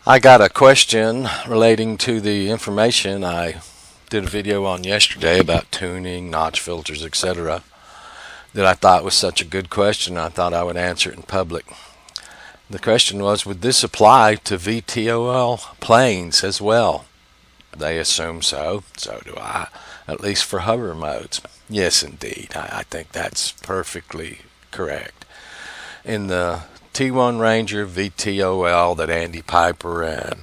I got a question relating to the information I did a video on yesterday about tuning, notch filters, etc. that I thought was such a good question. I thought I would answer it in public. The question was, would this apply to VTOL planes as well? They assume so. So do I, at least for hover modes. Yes, indeed. I think that's perfectly correct. In the T1 Ranger VTOL that Andy Piper and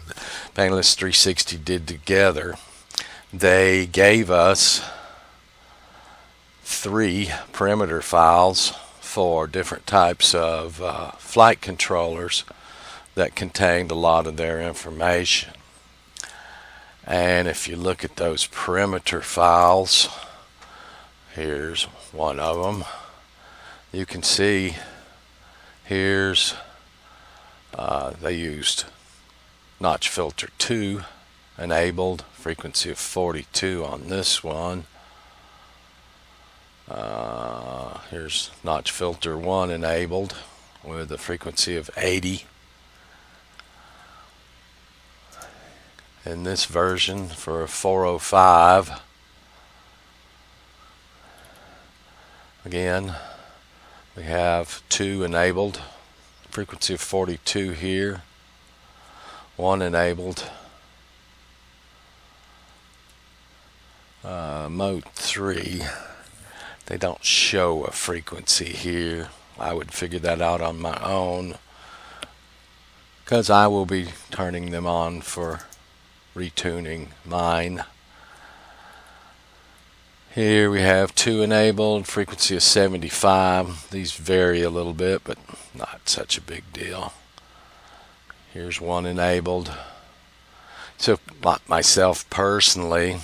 Painless 360 did together, they gave us 3 parameter files for different types of flight controllers that contained a lot of their information. And if you look at those parameter files, here's one of them. You can see here's they used notch filter 2 enabled, frequency of 42 on this one. Here's notch filter 1 enabled with a frequency of 80. In this version for a 405, again we have 2 enabled, frequency of 42 here, 1 enabled, mode 3. They don't show a frequency here. I would figure that out on my own because I will be turning them on for retuning mine. Here we have 2 enabled, frequency of 75. These vary a little bit, but not such a big deal. Here's 1 enabled. So myself personally,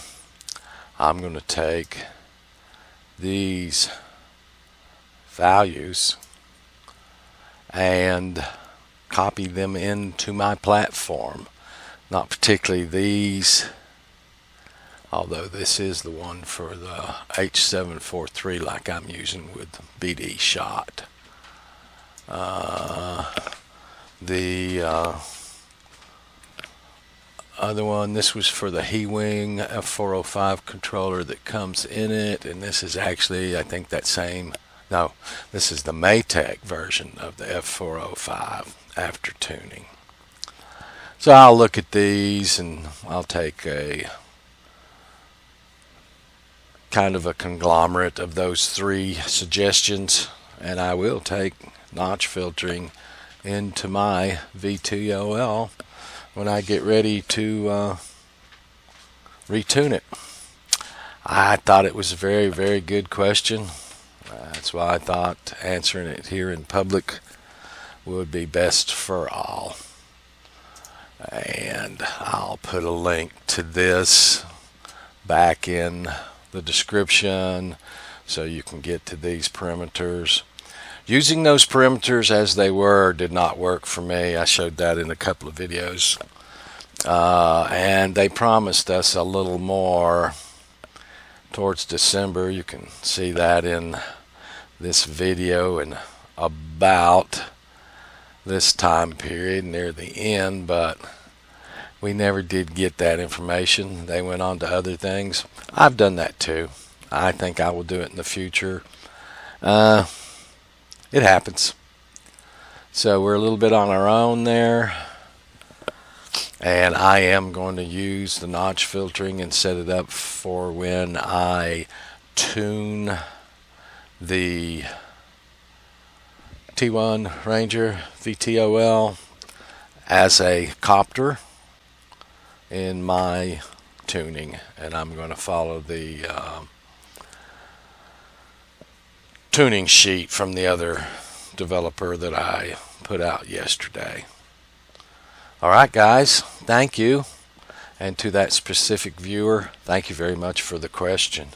I'm going to take these values and copy them into my platform. Not particularly these, although this is the one for the H743 like I'm using with BD shot. The other one, this was for the He-Wing F405 controller that comes in it, and this is actually, I think that same, no, this is the Maytag version of the F405 after tuning. So I'll look at these and I'll take a kind of a conglomerate of those 3 suggestions, and I will take notch filtering into my VTOL when I get ready to retune it. I thought it was a very, very good question. That's why I thought answering it here in public would be best for all. And I'll put a link to this back in the description so you can get to these parameters. Using those parameters as they were did not work for me. I showed that in a couple of videos. And they promised us a little more towards December. You can see that in this video and about this time period near the end, but we never did get that information. They went on to other things. I've done that too. I think I will do it in the future. It happens. So we're a little bit on our own there, and I am going to use the notch filtering and set it up for when I tune the T1 Ranger VTOL as a copter in my tuning, and I'm going to follow the tuning sheet from the other developer that I put out yesterday. Alright guys, thank you, and to that specific viewer, thank you very much for the question.